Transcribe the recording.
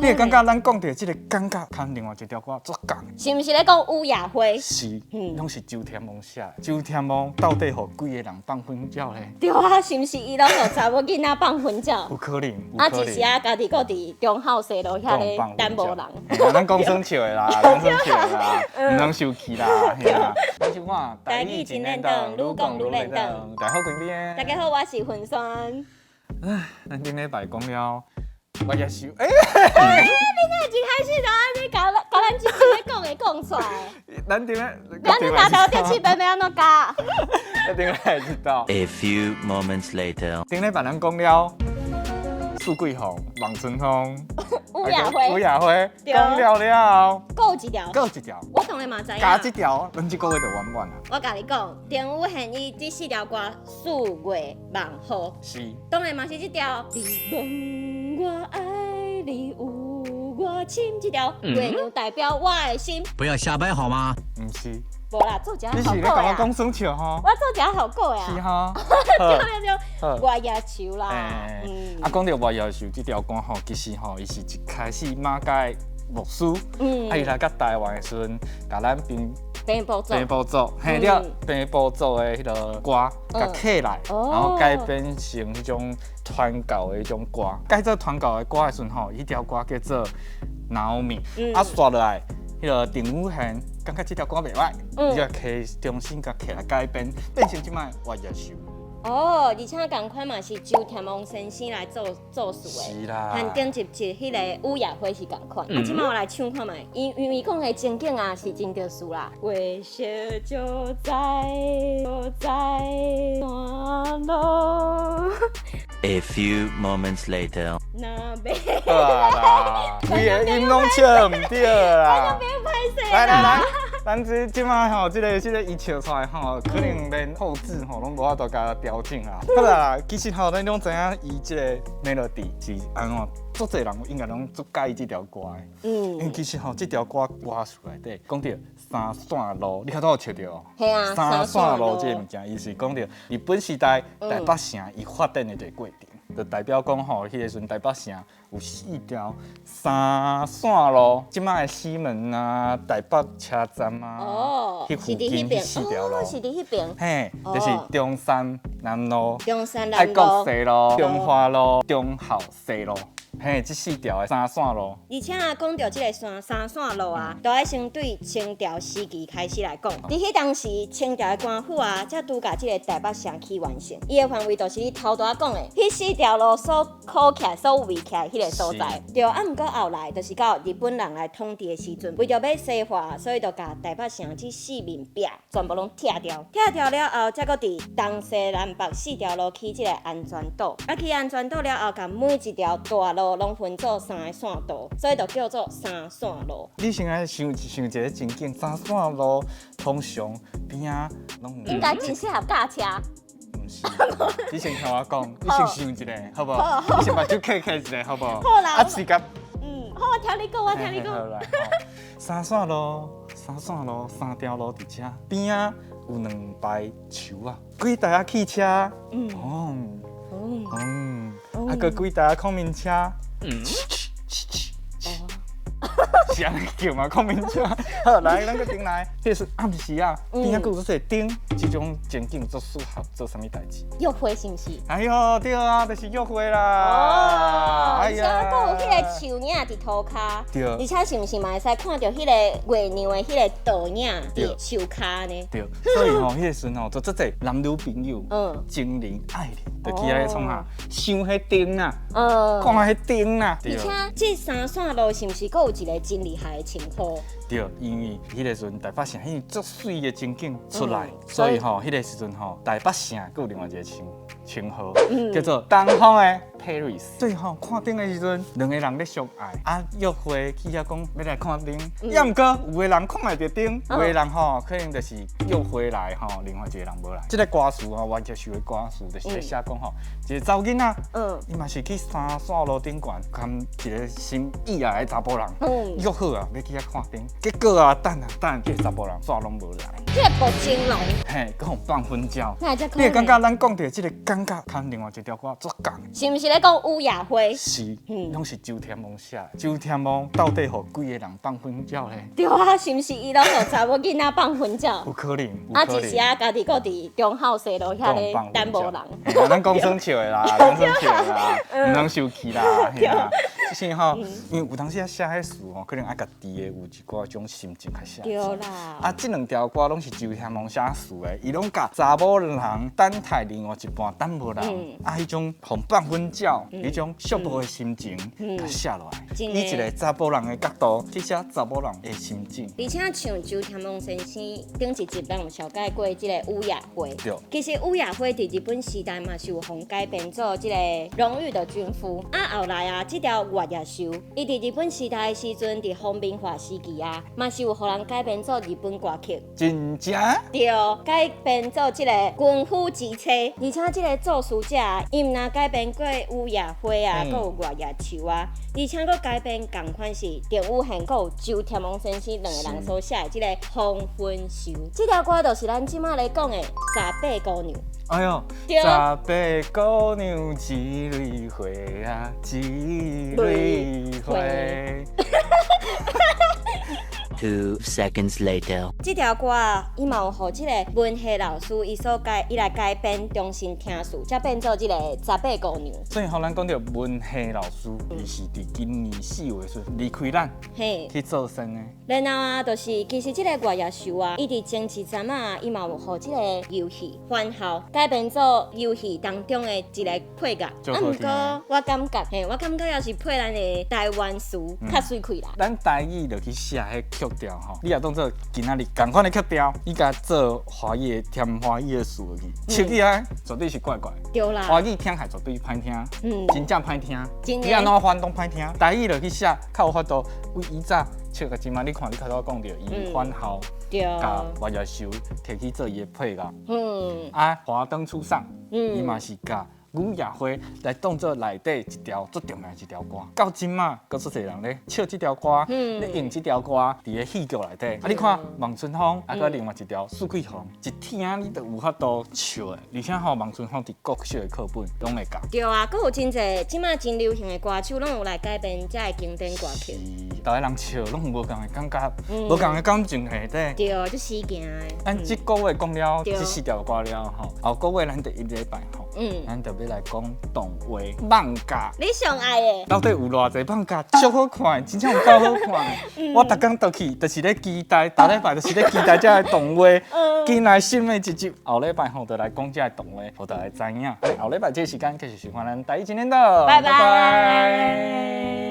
你会感觉咱讲到这个感觉，跟另外一条歌作共？是毋是咧讲乌雅辉？是，拢是周天王写的。周天王到底互几个人放粉鸟呢？对啊，是毋是伊拢互查某囡仔放粉鸟？有可能，啊，一时啊，家己搁伫中孝西路遐咧等无人。咱讲生笑的啦，讲生笑的啦，唔通生气啦，嘿啦。我是我，台语真认同，愈讲愈认同。大家好，贵宾。大家好，我是粉酸。唉，咱顶礼拜讲了，我也是，你哪已经开始就安尼甲咱之前咧讲的讲出来？咱顶咱咧大头电视边要安怎教？咱顶礼拜知道。A few moments later， 顶礼拜咱讲了苏桂红、王春风、乌雅辉，讲了，够一条，搁一条，我当然嘛知影。加一条，咱这个月就完完啊。我甲你讲，田馥甄伊这4条歌4月望好，是，当然嘛是这条。你问我爱你有我深，这条月亮代表我的心。不要瞎掰好吗？唔是，无啦，做一下你是好歌呀。咧甲我讲生笑吼？我做一下好歌呀。是哈。对，我也求啦。啊，讲到我要求这条歌吼，其实吼，伊是一开始马甲牧师，啊，伊来到台湾的时阵，甲咱平埔族，嘿了，平埔族的迄个歌，甲刻来，然后改编成迄种传教的迄种歌。改做传教的歌的时阵吼，迄条歌叫做《Naomi》，啊，刷落来，迄个田馥甄感觉这条歌袂歹，伊就重新甲刻来改编，变成即摆我也是。哦，而且同款嘛是周天王先生来做词的，是啦，和顶一集迄个乌雅辉是同款。啊，即摆我来唱看卖，因为讲的情景啊是真着事啦。微笑就在山路。A few moments later， 那边。好啦，你的音拢唱唔对啦。来，咱即摆吼，即个伊唱出来吼，可能连后置吼拢无法度甲调整啊。好啦，其实吼，咱拢知影伊即个 melody 是安怎，足侪人应该拢足介意即条歌的。因为其实吼，即条歌歌词内底讲到三线路，你较早有笑着哦。系啊，三线路即个物件，伊是讲到日本时代台北城伊发展的一个过程。就代表讲吼，迄个时阵台北城有4条三线路，即摆的西门啊、台北车站啊，迄附近迄4条路，是伫迄边。嘿，就是中山南路、爱中山南路、国西路、中华路、中校西路。嘿，这4条的三线路，而且啊，讲到这个三线路啊，都要先对清朝时期开始来讲。伫迄当时，清朝的官府啊，才拄甲这个台北城起完成。伊的范围就是你头拄仔讲的，迄4条路所靠起来、所围起来迄个所在。对，啊，毋过后来就是到日本人来统治的时阵，为着要西化，所以就甲台北城这4面壁全部拢拆掉。拆掉了后，才搁伫东西南北4条路起这个安全岛。啊，起安全岛了后，甲每一条大路拢分做3个线道，所以就叫做三线路。你先来想一个情景，三线路通常边仔拢应该真适合驾车。唔是，你先听我讲，你先想一个，好不好？你先把手开一个，好不好？好啦。啊，时间。好，我听你讲，我听你讲。三线路，3条路伫遮，边仔有2排树啊，几台啊汽车，啊，搁几台啊孔明车，是安尼叫嘛？孔明车。好，来，咱搁顶来，迄是暗时啊，边仔搁有说灯，这种情景做适合做啥物代志？约会是毋是？哎呦，对啊，就是约会啦。而且搁有迄个树影伫涂骹，对。而且是毋是嘛会使看到迄个月亮的迄个倒影伫树骹呢？对。所以吼，迄个时阵吼，做足侪男女朋友，情人爱人，就起来创下想迄灯啊，看迄灯啊。而且这三线路是毋是搁有一个真厉害的称呼？对，因为迄个时阵台北城迄足水的情景出来，所以吼，迄个时阵吼，台北城佫有另外一个称号，叫做东方的 Paris。所以吼，看灯的时阵，2个人咧相爱，啊，约会去遐讲要来看灯，也毋过有个人看来着灯，有个人吼可能就是约会来吼，另外一个人无来。这个歌词吼，完全是个歌词，就是咧写讲吼，一个查某囡仔，伊嘛是去三线路顶悬，跟一个心意啊的查甫人，约好啊，要去遐看灯。结果啊，等，迄个查甫人煞拢无来。这个不真龙。嘿，佮互放粉鸟。你会感觉咱讲到这个感感觉跟另外一条歌作共的。是毋是咧讲乌雅辉？是，拢是周天王写的。周天王到底互几个人放粉鸟呢？对啊，是毋是伊拢互查某囡仔放婚照？有可能，有啊，可能。一时啊，家己搁伫中孝西路遐咧等无人。嘿啊咱讲生笑的啦，讲生笑的啦，毋通生气啦，嘿啊。即是吼，因为有当时啊写迄词吼，可能爱家己的有一寡种心情来写。对啦。啊，即两条歌拢是周天王写词的，伊拢甲查某人等待另外一半等无人，啊，迄种互放粉鸟，迄种寂寞的心情，甲写落来，以一个查某人的角度去写查某人的心境。而且像周天王先生顶一集咱有小解过即个乌雅辉，对，其实乌雅辉伫日本时代嘛是有互改编做即个荣誉的军夫，啊后来啊即条月夜秀，伊伫日本时代的时阵伫风明化时期啊，嘛是有互人改编做日本歌曲。真正对，改编做即个军夫之妻，而且即个作词者，伊毋但改编过乌雅辉啊，搁有月夜秀啊，而且搁改编共款是田武宪搁有周天王先生两个人所写的即个《黄昏秀》。即条歌就是咱即马咧讲的《十八姑娘》。哎呦，对十八姑娘一蕊花啊，一蕊花。2 seconds later. 这条歌啊，伊嘛有互即个文学老师伊所伊来改编，重新听词，才变做即个《十八姑娘》。所以，互咱讲到文学老师，伊是伫今年4月时离开咱嘿。去做生的。然后啊，就是其实即个月夜秀啊，伊伫前一站啊，伊嘛有互即个游戏番号改编做游戏当中的一个配乐。毋过我感觉，我感觉要是配咱的台湾词较水气啦。咱台语就去写迄曲调吼，你也当做今仔日共款的曲调，你甲做华语的添华语的词落去，唱起来绝对是怪怪。对啦。华语听起来绝对歹听，真正歹听。真的。你安怎翻拢歹听，台语就去写，较有法度。为伊早笑个今晚，你看你开头讲着，伊番号甲月夜秀摕去做伊的配乐。啊，华灯初上，伊嘛是甲吴雅辉来当做内底一条最重要一条歌。到今嘛，阁出侪人咧唱这条歌，咧用这条歌伫个戏剧内底。啊，你看望春风，啊，搁另外一条四季红，一听你就有法度笑的。而且吼，望春风伫国小的课本拢会教。对啊，阁有真济即马真流行的歌手，拢有来改编遮个经典歌曲。大家人笑，拢有无共的感觉，无共的感情下底。对，这事件的。咱这个月讲了这4条歌了吼，后个月咱第1礼拜吼，咱就要来讲动画放假。你上爱的？到底有偌济放假？足好看，真正有够好看。我逐工倒去，就是咧期待，大礼拜就是咧期待这个动画。今来新的一集，后礼拜吼就来讲这个动画，互大家知影。后礼拜这个时间继续喜欢咱第1集的，拜拜。